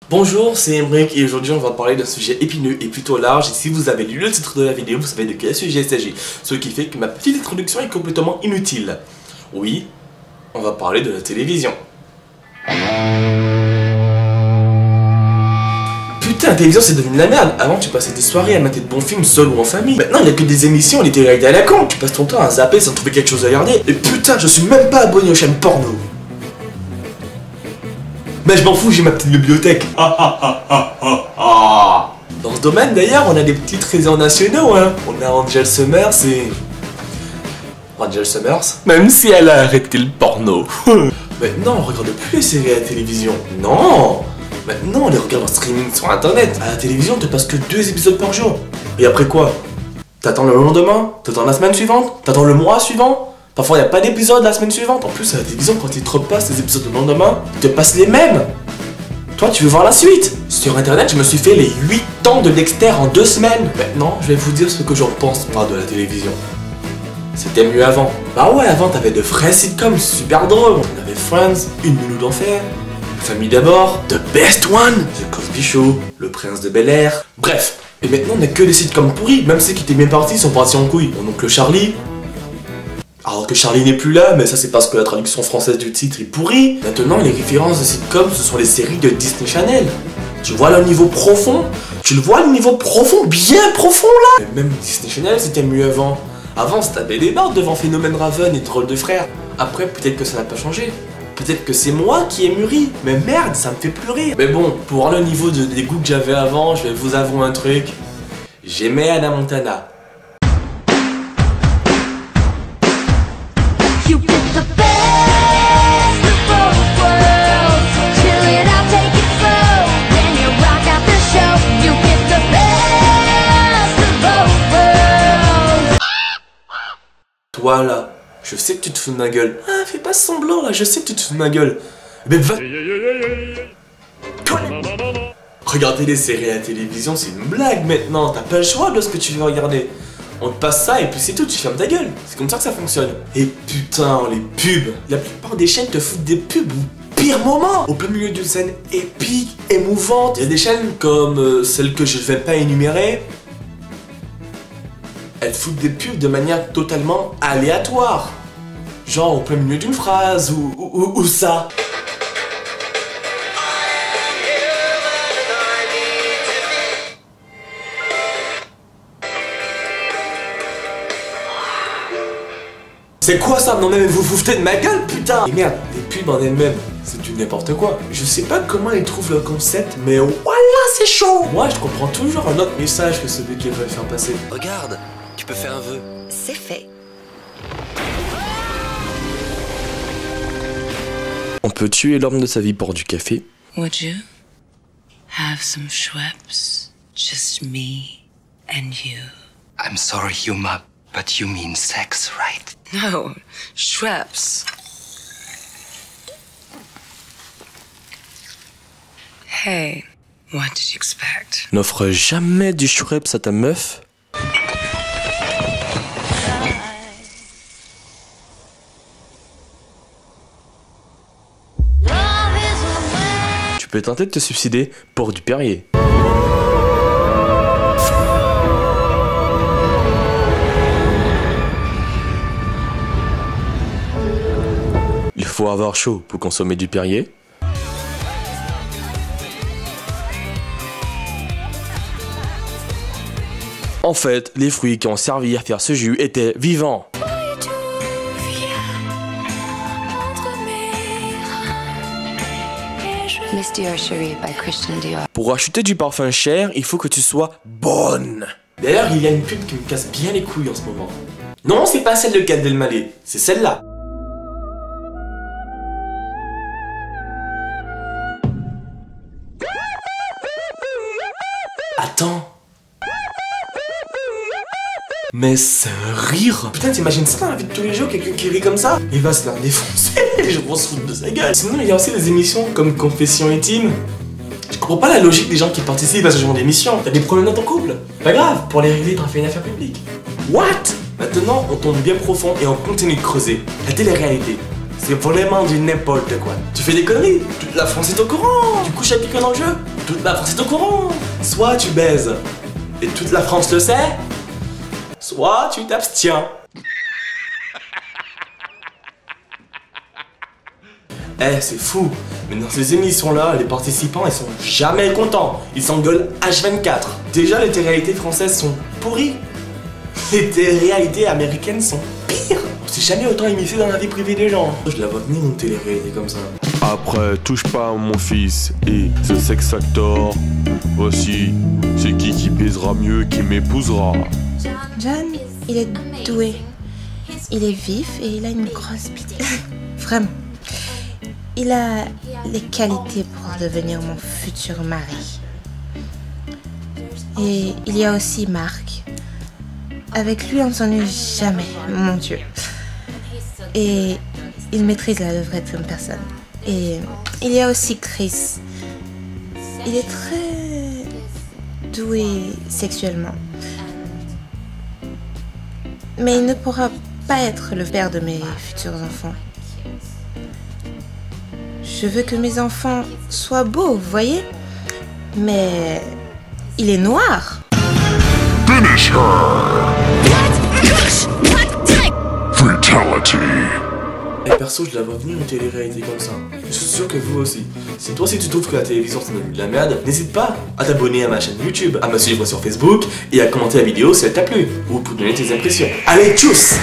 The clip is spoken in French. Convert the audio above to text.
Bonjour, c'est Emric et aujourd'hui on va parler d'un sujet épineux et plutôt large. Et si vous avez lu le titre de la vidéo, vous savez de quel sujet il s'agit. Ce qui fait que ma petite introduction est complètement inutile. Oui, on va parler de la télévision. Putain, la télévision c'est devenu la merde. Avant tu passais des soirées à mater de bons films seul ou en famille. Maintenant il y a que des émissions, les télé-réalités à la con. Tu passes ton temps à zapper sans trouver quelque chose à regarder. Et putain, je suis même pas abonné aux chaînes porno. Mais je m'en fous, j'ai ma petite bibliothèque. Dans ce domaine d'ailleurs, on a des petits trésors nationaux, hein. On a Angel Summers et... Angel Summers, même si elle a arrêté le porno. Maintenant, on regarde plus les séries à la télévision. Non. Maintenant, on les regarde en streaming sur internet. À la télévision, on te passe que 2 épisodes par jour. Et après quoi? T'attends le lendemain? T'attends la semaine suivante? T'attends le mois suivant? Parfois, il n'y a pas d'épisode la semaine suivante. En plus, à la télévision, quand ils te repassent les épisodes le lendemain, ils te passent les mêmes. Toi, tu veux voir la suite? Sur internet, je me suis fait les 8 ans de Dexter en 2 semaines. Maintenant, je vais vous dire ce que j'en pense de la télévision. C'était mieux avant. Bah ouais, avant, t'avais de vrais sitcoms super drôles. On avait Friends, Une Nounou d'Enfer, Famille d'abord, The Best One, The Cosby Show, Le Prince de Bel-Air. Bref. Et maintenant, on n'a que des sitcoms pourris. Même ceux qui étaient bien partis sont partis en couille. Mon oncle Charlie. Alors que Charlie n'est plus là, mais ça c'est parce que la traduction française du titre est pourrie. Maintenant, les références de sitcoms, ce sont les séries de Disney Channel. Tu vois le niveau profond? Tu le vois le niveau profond, bien profond là? Mais même Disney Channel c'était mieux avant. Avant c'était tapait des barres devant Phénomène Raven et Drôle de Frères. Après peut-être que ça n'a pas changé. Peut-être que c'est moi qui ai mûri. Mais merde, ça me fait pleurer. Mais bon, pour voir le niveau des goûts que j'avais avant, je vais vous avouer un truc. J'aimais Hannah Montana. Toi là, je sais que tu te fous de ma gueule. Ah, fais pas semblant là, je sais que tu te fous de ma gueule. Mais va... Regarder les séries à la télévision, c'est une blague maintenant. T'as pas le choix de ce que tu veux regarder. On te passe ça et puis c'est tout, tu fermes ta gueule. C'est comme ça que ça fonctionne. Et putain, les pubs. La plupart des chaînes te foutent des pubs au pire moment. Au plein milieu d'une scène épique, émouvante. Il y a des chaînes comme celle que je vais pas énumérer. Elles foutent des pubs de manière totalement aléatoire. Genre au plein milieu d'une phrase ou ça. C'est quoi ça? Non mais vous vous foutez de ma gueule, putain! Et merde, les pubs en elles-mêmes, c'est du n'importe quoi. Je sais pas comment ils trouvent le concept, mais voilà, c'est chaud! Moi, je comprends toujours un autre message que celui qu'ils veulent faire passer. Regarde, tu peux faire un vœu. C'est fait. On peut tuer l'homme de sa vie pour du café. Would you have some Schweppes? Just me and you. I'm sorry, Yuma, but you mean sex, right? No, Schweppes. Hey, what did you expect? N'offre jamais du Schweppes à ta meuf. Tu peux tenter de te suicider pour du Perrier. Il faut avoir chaud pour consommer du Perrier. En fait, les fruits qui ont servi à faire ce jus étaient vivants. Miss Dior Cherie by Christian Dior. Pour acheter du parfum cher, il faut que tu sois bonne. D'ailleurs, il y a une pub qui me casse bien les couilles en ce moment. Non, c'est pas celle de Gad Elmaleh, c'est celle-là. Attends. Mais c'est un rire. Putain, t'imagines ça dans la vie de tous les jours, quelqu'un qui rit comme ça? Il va se faire défoncer, je pense se foutre de sa gueule. Sinon, il y a aussi des émissions comme Confession Intime. Je comprends pas la logique des gens qui participent à ce genre d'émission. T'as des problèmes dans ton couple? Pas grave, pour les régler, t'en fais une affaire publique. What? Maintenant, on tombe bien profond et on continue de creuser. La télé-réalité. C'est vraiment du n'importe quoi. Tu fais des conneries, toute la France est au courant. Tu couches avec quelqu'un dans le jeu, toute la France est au courant. Soit tu baises et toute la France le sait, soit tu t'abstiens. Eh, c'est fou. Mais dans ces émissions-là, les participants, ils sont jamais contents. Ils s'engueulent H24. Déjà, les téléréalités françaises sont pourries. Les téléréalités américaines sont pires. On s'est jamais autant immiscé dans la vie privée des gens. Je la vois venir une télé-réalité comme ça. Après, touche pas à mon fils et ce sex actor. Voici, c'est qui baisera mieux, qui m'épousera. John, il est doué. Il est vif et il a une grosse bite. Vraiment. Il a les qualités pour devenir mon futur mari. Et il y a aussi Marc. Avec lui, on ne s'ennuie jamais, mon Dieu. Et il maîtrise la levrette comme personne. Et il y a aussi Chris. Il est très doué sexuellement. Mais il ne pourra pas être le père de mes futurs enfants. Je veux que mes enfants soient beaux, vous voyez? Mais il est noir. Finish her! Fatality! Et perso, je la vois venir une télé-réalité comme ça. Je suis sûr que vous aussi. Si toi aussi tu trouves que la télévision c'est de la merde, n'hésite pas à t'abonner à ma chaîne YouTube, à me suivre sur Facebook et à commenter la vidéo si elle t'a plu, ou pour donner tes impressions. Allez, tchuss!